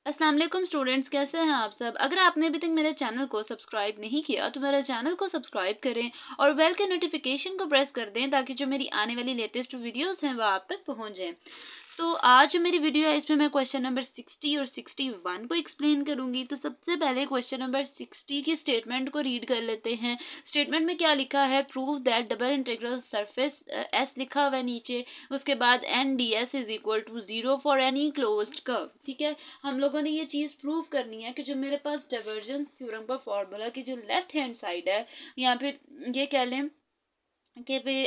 अस्सलाम वालेकुम स्टूडेंट्स, कैसे हैं आप सब। अगर आपने अभी तक मेरे चैनल को सब्सक्राइब नहीं किया तो मेरे चैनल को सब्सक्राइब करें और बेल के नोटिफिकेशन को प्रेस कर दें ताकि जो मेरी आने वाली लेटेस्ट वीडियोस हैं वो आप तक पहुंच जाएं। तो आज जो मेरी वीडियो है इसमें मैं क्वेश्चन नंबर 60 और 61 को एक्सप्लेन करूंगी। तो सबसे पहले क्वेश्चन नंबर 60 की स्टेटमेंट को रीड कर लेते हैं। स्टेटमेंट में क्या लिखा है, prove that double integral surface S लिखा हुआ है नीचे, उसके बाद N D S is equal to 0 for any closed curve. ठीक है, हम लोगों ने ये चीज़ प्रूव करनी है कि जो मेरे पास डाइवर्जेंस थ्योरम का फॉर्मूला की जो लेफ्ट हैंड साइड है, या फिर ये कह लें कि भाई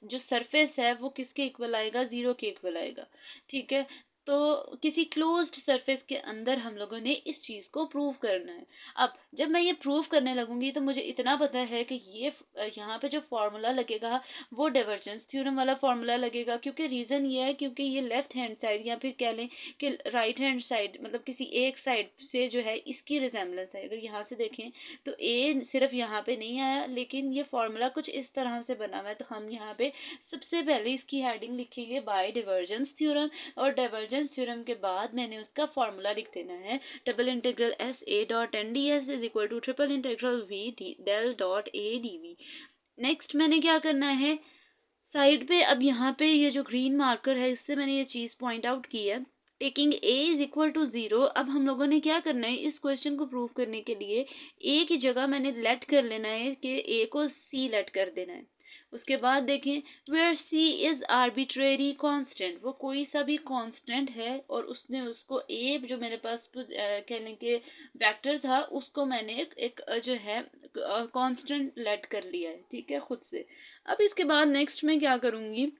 जो सरफेस है वो किसके इक्वल आएगा, ज़ीरो के इक्वल आएगा। ठीक है, तो किसी क्लोज्ड सरफेस के अंदर हम लोगों ने इस चीज़ को प्रूव करना है। अब जब मैं ये प्रूव करने लगूंगी तो मुझे इतना पता है कि ये यहाँ पे जो फार्मूला लगेगा वो डाइवर्जेंस थ्योरम वाला फार्मूला लगेगा, क्योंकि रीज़न ये है क्योंकि ये लेफ्ट हैंड साइड या फिर कह लें कि राइट हैंड साइड, मतलब किसी एक साइड से जो है इसकी रिजेम्बलेंस है। अगर यहाँ से देखें तो ए सिर्फ यहाँ पे नहीं आया, लेकिन ये फार्मूला कुछ इस तरह से बना हुआ है। तो हम यहाँ पे सबसे पहले इसकी हेडिंग लिखेंगे बाय डाइवर्जेंस थ्योरम, और डाइवर्जेंस थ्योरम के बाद मैंने उसका फार्मूला लिख देना है, double integral S A dot N D S is equal to triple integral V del dot A D V. Next मैंने क्या करना है, साइड पे अब यहाँ पे ये जो ग्रीन मार्कर है इससे मैंने ये चीज़ पॉइंट आउट की है, taking A is equal to 0। अब हम लोगों ने क्या करना है, इस क्वेश्चन को प्रूव करने के लिए ए की जगह मैंने लेट कर लेना है कि ए को सी लेट कर देना है। उसके बाद देखें, where C is arbitrary constant, वो कोई सा भी कांस्टेंट है और उसने उसको ए जो मेरे पास कहने के वेक्टर था उसको मैंने एक जो है कांस्टेंट लेट कर लिया है। ठीक है, खुद से। अब इसके बाद नेक्स्ट मैं क्या करूँगी,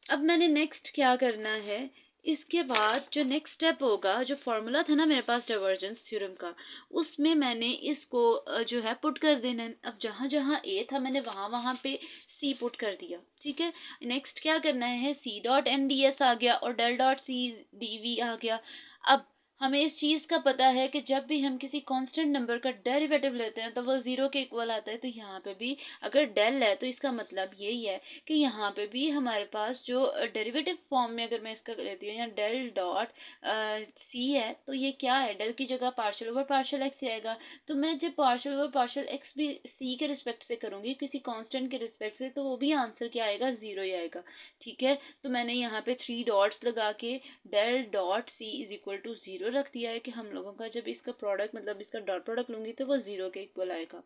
अब मैंने नेक्स्ट क्या करना है, इसके बाद जो नेक्स्ट स्टेप होगा, जो फॉर्मूला था ना मेरे पास डाइवर्जेंस थ्योरम का, उसमें मैंने इसको जो है पुट कर देना है। अब जहाँ जहाँ ए था मैंने वहाँ वहाँ पे सी पुट कर दिया। ठीक है, नेक्स्ट क्या करना है, C dot N D S आ गया और del dot C D V आ गया। अब हमें इस चीज़ का पता है कि जब भी हम किसी कांस्टेंट नंबर का डेरिवेटिव लेते हैं तो वो ज़ीरो के इक्वल आता है। तो यहाँ पे भी अगर डेल है तो इसका मतलब यही है कि यहाँ पे भी हमारे पास जो डेरिवेटिव फॉर्म में अगर मैं इसका लेती हूँ, या डेल डॉट सी है, तो ये क्या है, डेल की जगह पार्शियल ओवर पार्शियल एक्स आएगा। तो मैं जब पार्शियल ओवर पार्शियल एक्स भी सी के रिस्पेक्ट से करूँगी, किसी कांस्टेंट के रिस्पेक्ट से, तो वो भी आंसर क्या आएगा, ज़ीरो ही आएगा। ठीक है, तो मैंने यहाँ पे 3 डॉट्स लगा के del dot C is equal to 0 रख दिया है कि हम लोगों का जब इसका प्रोडक्ट, मतलब इसका डॉट प्रोडक्ट लूँगी तो वो 0 के इक्वल आएगा।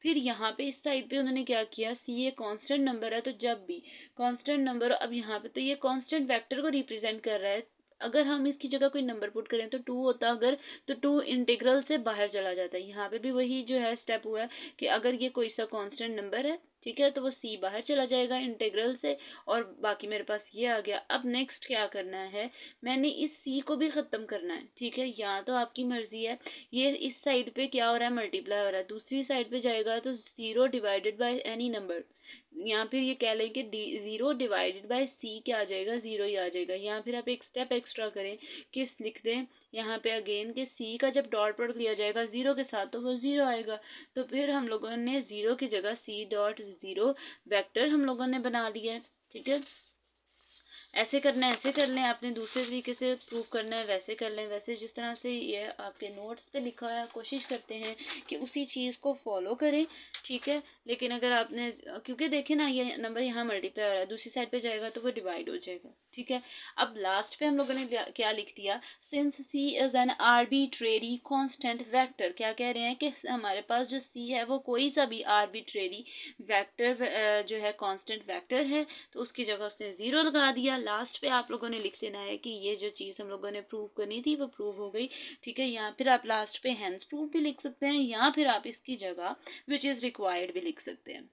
फिर यहाँ पे इस साइड पे उन्होंने क्या किया, सी ये कांस्टेंट नंबर है, तो जब भी कांस्टेंट नंबर, अब यहाँ पे तो ये कांस्टेंट वेक्टर को रिप्रेजेंट कर रहा है, अगर हम इसकी जगह कोई नंबर पुट करें तो 2 होता, अगर तो 2 इंटीग्रल से बाहर चला जाता है। यहाँ पे भी वही जो है स्टेप हुआ है कि अगर ये कोई सा कांस्टेंट नंबर है, ठीक है, तो वो सी बाहर चला जाएगा इंटीग्रल से, और बाकी मेरे पास ये आ गया। अब नेक्स्ट क्या करना है, मैंने इस सी को भी ख़त्म करना है। ठीक है, यहाँ तो आपकी मर्जी है, ये इस साइड पे क्या हो रहा है, मल्टीप्लाई हो रहा है, दूसरी साइड पे जाएगा तो 0 डिवाइडेड बाय एनी नंबर, या फिर ये कह लें कि 0 डिवाइडेड बाय सी क्या आ जाएगा, 0 ही आ जाएगा। या फिर आप एक स्टेप एक्स्ट्रा करें कि लिख दें यहाँ पे अगेन कि सी का जब डॉट प्रोडक्ट लिया जाएगा 0 के साथ तो वो 0 आएगा। तो फिर हम लोगों ने 0 की जगह सी डॉट 0 वेक्टर हम लोगों ने बना लिया है। ठीक है, ऐसे करना है, ऐसे कर लें, आपने दूसरे तरीके से प्रूव करना है वैसे कर लें। वैसे जिस तरह से ये आपके नोट्स पे लिखा है कोशिश करते हैं कि उसी चीज़ को फॉलो करें। ठीक है, लेकिन अगर आपने, क्योंकि देखें ना ये नंबर यहाँ मल्टीप्लाई हो रहा है, दूसरी साइड पे जाएगा तो वो डिवाइड हो जाएगा। ठीक है, अब लास्ट पे हम लोगों ने क्या लिख दिया, since C is an arbitrary constant vector, क्या कह रहे हैं कि हमारे पास जो सी है वो कोई सा भी आर्बिट्रेरी वेक्टर जो है कांस्टेंट वेक्टर है, तो उसकी जगह उसने 0 लगा दिया। लास्ट पे आप लोगों ने लिख देना है कि ये जो चीज़ हम लोगों ने प्रूव करनी थी वो प्रूव हो गई। ठीक है, यहाँ फिर आप लास्ट पे हैंस प्रूव भी लिख सकते हैं, या फिर आप इसकी जगह विच इज़ रिक्वायर्ड भी लिख सकते हैं।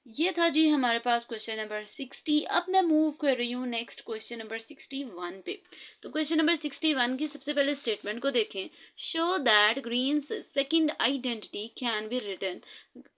ये था जी हमारे पास क्वेश्चन नंबर 60। अब मैं मूव कर रही हूँ नेक्स्ट क्वेश्चन नंबर 61 पे। तो क्वेश्चन नंबर 61 की सबसे पहले स्टेटमेंट को देखें, show that Green's second identity can be written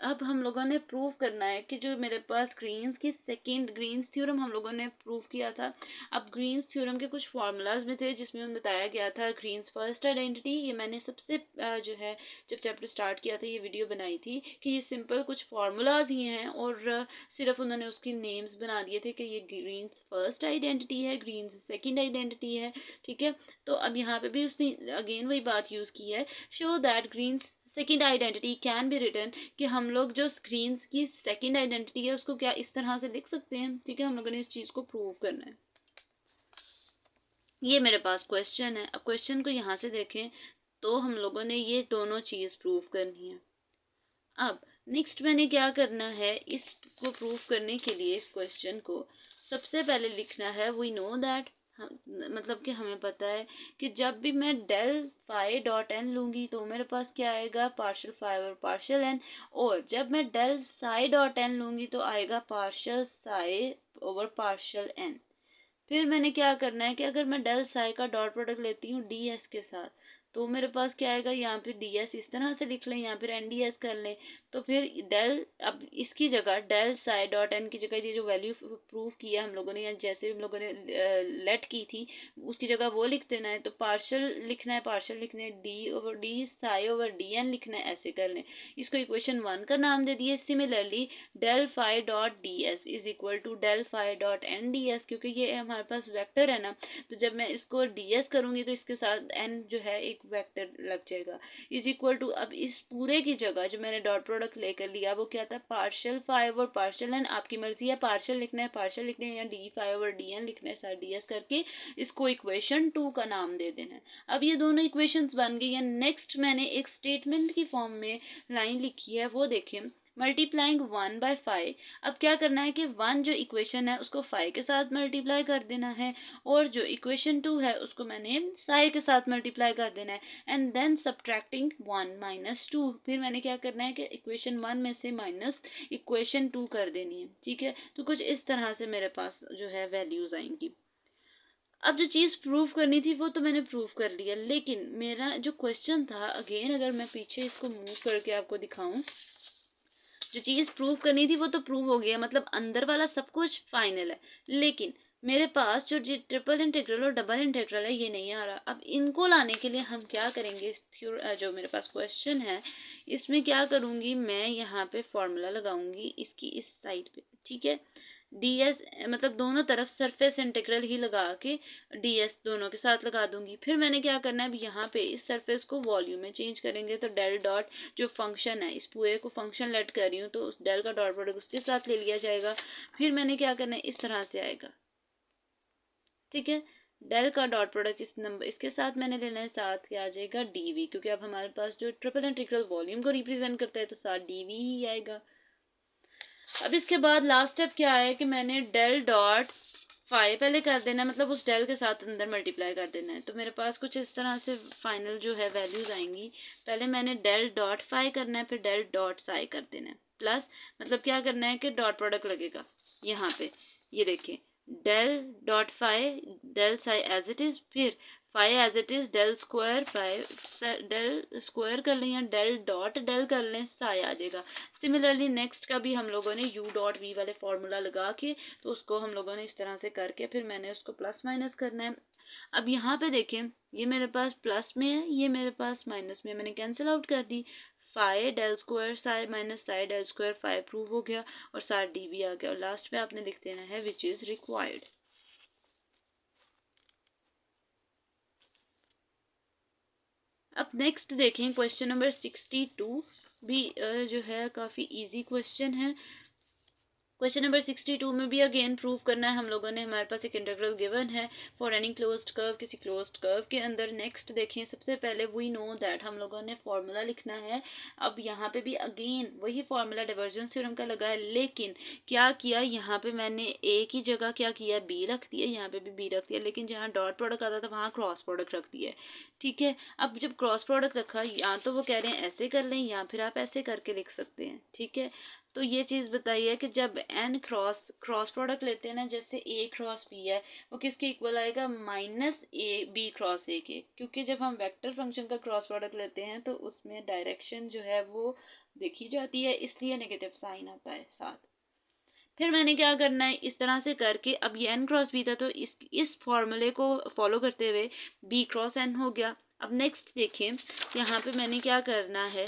अब हम लोगों ने प्रूव करना है कि जो मेरे पास ग्रीन्स की सेकेंड ग्रीन्स थ्योरम हम लोगों ने प्रूव किया था। अब ग्रीन्स थ्योरम के कुछ फार्मूलाज में थे जिसमें बताया गया था ग्रीन्स फर्स्ट आइडेंटिटी। ये मैंने सबसे जो है जब चैप्टर स्टार्ट किया था ये वीडियो बनाई थी कि ये सिंपल कुछ फार्मूलाज ही हैं और सिर्फ उन्होंने उसकी नेम्स बना दिए थे कि ये ग्रीन्स फर्स्ट आइडेंटिटी है, ग्रीन्स सेकेंड आइडेंटिटी है। ठीक है, तो अब यहाँ पे भी उसने अगेन वही बात यूज़ की है, show that Green's second identity can be written, कि हम लोग जो स्क्रीन्स की सेकेंड आइडेंटिटी है उसको क्या इस तरह से लिख सकते हैं। ठीक है, हम लोगों ने इस चीज़ को प्रूव करना है। ये मेरे पास क्वेश्चन है। अब क्वेश्चन को यहाँ से देखें तो हम लोगों ने ये दोनों चीज़ प्रूव करनी है। अब नेक्स्ट मैंने क्या करना है, इसको प्रूव करने के लिए इस क्वेश्चन को सबसे पहले लिखना है वी नो दैट, मतलब कि हमें पता है कि जब भी मैं डेल फाई डॉट एन लूंगी तो मेरे पास क्या आएगा, पार्शियल फाई और पार्शियल एन, और जब मैं डेल साई डॉट एन लूंगी तो आएगा partial psi over partial N. फिर मैंने क्या करना है कि अगर मैं डेल साई का डॉट प्रोडक्ट लेती हूँ डी एस के साथ तो मेरे पास क्या आएगा, यहाँ पे डी एस इस तरह से लिख लें, यहाँ फिर एन डी एस कर लें, तो फिर डेल, अब इसकी जगह डेल साई डॉट एन की जगह ये जो वैल्यू प्रूव किया हम लोगों ने, या जैसे हम लोगों ने लेट की थी उसकी जगह वो लिख देना है। तो पार्शियल लिखना है, पार्शियल लिखना है, D over D psi over D N लिखना है, ऐसे कर लें। इसको इक्वेशन 1 का नाम दे दिए। Similarly del phi dot D S is equal to del phi dot N D S, क्योंकि ये हमारे पास वेक्टर है ना, तो जब मैं इसको डी एस करूंगी तो इसके साथ एन जो है एक वेक्टर लग जाएगा, इज इक्वल टू, अब इस पूरे की जगह जो मैंने डॉट प्रोडक्ट लेकर लिया वो क्या था, पार्शियल फाइव और पार्शियल एन। आपकी मर्जी है पार्शियल लिखना है, पार्शियल लिखना है, या डी फाइव और डी एन लिखना है, साथ डी एस करके इसको इक्वेशन 2 का नाम दे देना है। अब ये दोनों इक्वेशंस बन गई है। नेक्स्ट मैंने एक स्टेटमेंट की फॉर्म में लाइन लिखी है, वो देखें, मल्टीप्लाइंग 1 बाय 5। अब क्या करना है कि 1 जो इक्वेशन है उसको 5 के साथ मल्टीप्लाई कर देना है, और जो इक्वेशन 2 है उसको मैंने साई के साथ मल्टीप्लाई कर देना है, एंड देन सब्ट्रैक्टिंग 1 माइनस 2। फिर मैंने क्या करना है कि इक्वेशन 1 में से माइनस इक्वेशन 2 कर देनी है। ठीक है, तो कुछ इस तरह से मेरे पास जो है वैल्यूज आएंगी। अब जो चीज़ प्रूव करनी थी वो तो मैंने प्रूव कर लिया, लेकिन मेरा जो क्वेश्चन था, अगेन अगर मैं पीछे इसको मूव करके आपको दिखाऊं, जो चीज़ प्रूव करनी थी वो तो प्रूव हो गया, मतलब अंदर वाला सब कुछ फाइनल है, लेकिन मेरे पास जो ट्रिपल इंटीग्रल और डबल इंटीग्रल है ये नहीं आ रहा। अब इनको लाने के लिए हम क्या करेंगे, इस जो मेरे पास क्वेश्चन है इसमें क्या करूँगी, मैं यहाँ पे फॉर्मूला लगाऊंगी इसकी इस साइड पे। ठीक है, डी एस मतलब दोनों तरफ सरफेस इंटीग्रल ही लगा के डी एस दोनों के साथ लगा दूंगी। फिर मैंने क्या करना है, अब यहाँ पे इस सरफेस को वॉल्यूम में चेंज करेंगे, तो डेल डॉट जो फंक्शन है, इस पूरे को फंक्शन लेट कर रही हूँ तो उस डेल का डॉट प्रोडक्ट उसके साथ ले लिया जाएगा। फिर मैंने क्या करना है, इस तरह से आएगा। ठीक है, डेल का डॉट प्रोडक्ट इस नंबर इसके साथ मैंने लेना है, साथ क्या आ जाएगा डीवी, क्योंकि अब हमारे पास जो ट्रिपल इंटीग्रल वॉल्यूम को रिप्रेजेंट करता है तो साथ डीवी ही आएगा। अब इसके बाद लास्ट स्टेप क्या है कि मैंने डेल डॉट फाई पहले कर देना है, मतलब उस डेल के साथ अंदर मल्टीप्लाई कर देना है। तो मेरे पास कुछ इस तरह से फाइनल जो है वैल्यूज आएंगी। पहले मैंने डेल डॉट फाई करना है, फिर डेल डॉट साई कर देना है, प्लस मतलब क्या करना है कि डॉट प्रोडक्ट लगेगा यहाँ पे, ये देखिए, del dot phi del psi as it is, फिर phi as it is del square phi, del square कर लें या डेल डॉट डेल कर लें, साई आ जाएगा। सिमिलरली नेक्स्ट का भी हम लोगों ने यू डॉट वी वाले फॉर्मूला लगा के तो उसको हम लोगों ने इस तरह से करके फिर मैंने उसको प्लस माइनस करना है। अब यहाँ पे देखें, ये मेरे पास प्लस में है, ये मेरे पास माइनस में, मैंने कैंसिल आउट कर दी। Phi del square psi minus psi del square phi prove हो गया और साथ डी भी आ गया, और लास्ट में आपने लिख देना है विच इज रिक्वायर्ड। अब नेक्स्ट देखें क्वेश्चन नंबर 62 भी जो है काफ़ी इजी क्वेश्चन है। क्वेश्चन नंबर 62 में भी अगेन प्रूव करना है हम लोगों ने, हमारे पास एक इंटीग्रल गिवन है फॉर एनी क्लोज्ड कर्व, किसी क्लोज्ड कर्व के अंदर। नेक्स्ट देखें, सबसे पहले वी नो दैट हम लोगों ने फॉर्मूला लिखना है। अब यहाँ पे भी अगेन वही फॉर्मूला डाइवर्जेंस थ्योरम का लगा है, लेकिन क्या किया, यहाँ पे मैंने ए की जगह क्या किया, बी रख दिया, यहाँ पे भी बी रख दिया, लेकिन जहाँ डॉट प्रोडक्ट आता था वहाँ क्रॉस प्रोडक्ट रख दिया। ठीक है, अब जब क्रॉस प्रोडक्ट रखा, या तो वो कह रहे हैं ऐसे कर लें या फिर आप ऐसे करके लिख सकते हैं। ठीक है, तो ये चीज़ बताइए कि जब n क्रॉस प्रोडक्ट लेते हैं ना, जैसे a क्रॉस b है, वो किसके इक्वल आएगा, minus A B cross A के, क्योंकि जब हम वेक्टर फंक्शन का क्रॉस प्रोडक्ट लेते हैं तो उसमें डायरेक्शन जो है वो देखी जाती है, इसलिए नेगेटिव साइन आता है साथ। फिर मैंने क्या करना है, इस तरह से करके, अब ये n क्रॉस b था तो इस फॉर्मूले को फॉलो करते हुए b क्रॉस n हो गया। अब नेक्स्ट देखें, यहाँ पे मैंने क्या करना है,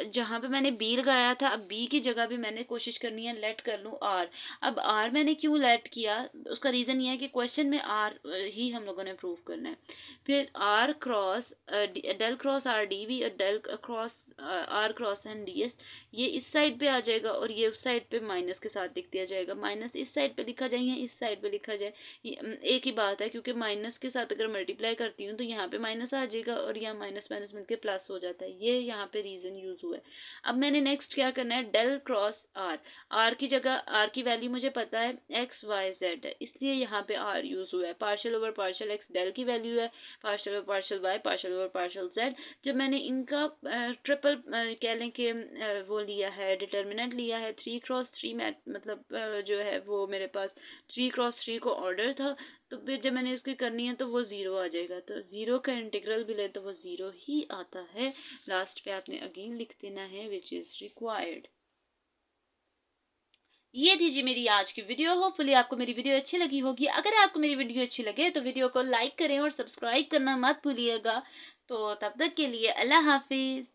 जहाँ पे मैंने b लगाया था, अब b की जगह भी मैंने कोशिश करनी है लेट कर लूँ r। अब r मैंने क्यों लेट किया, उसका रीज़न ये है कि क्वेश्चन में r ही हम लोगों ने प्रूव करना है। फिर r cross del cross r dv और del cross r cross n ds, ये इस साइड पे आ जाएगा और ये उस साइड पे माइनस के साथ लिख दिया जाएगा। माइनस इस साइड पे लिखा जाए या इस साइड पे लिखा जाए, एक ही बात है, क्योंकि माइनस के साथ अगर मल्टीप्लाई करती हूँ तो यहाँ पे माइनस आ जाएगा और यहाँ माइनस माइनस मिलकर प्लस हो जाता है। ये यहाँ पे रीजन यूज हुआ है। अब मैंने नेक्स्ट क्या करना है, डेल क्रॉस आर, आर की जगह, आर की वैल्यू मुझे पता है एक्स वाई जेड है, इसलिए यहाँ पे आर यूज हुआ है। Partial over partial X del की वैल्यू है, partial over partial Y, partial over partial Z. जब मैंने इनका ट्रिपल कह लें कि वो लिया है, डिटर्मिनेंट लिया है 3 क्रॉस 3, मतलब जो है वो मेरे पास 3 क्रॉस 3 को ऑर्डर था, तो फिर जब मैंने इसकी करनी है तो वो ज़ीरो आ जाएगा। तो ज़ीरो का इंटीग्रल भी ले तो वो ज़ीरो ही आता है। लास्ट पे आपने अगेन लिख देना है विच इज़ रिक्वायर्ड। ये थी जी मेरी आज की वीडियो। होपफुली आपको मेरी वीडियो अच्छी लगी होगी। अगर आपको मेरी वीडियो अच्छी लगे तो वीडियो को लाइक करें और सब्सक्राइब करना मत भूलिएगा। तो तब तक के लिए अल्लाह हाफिज़।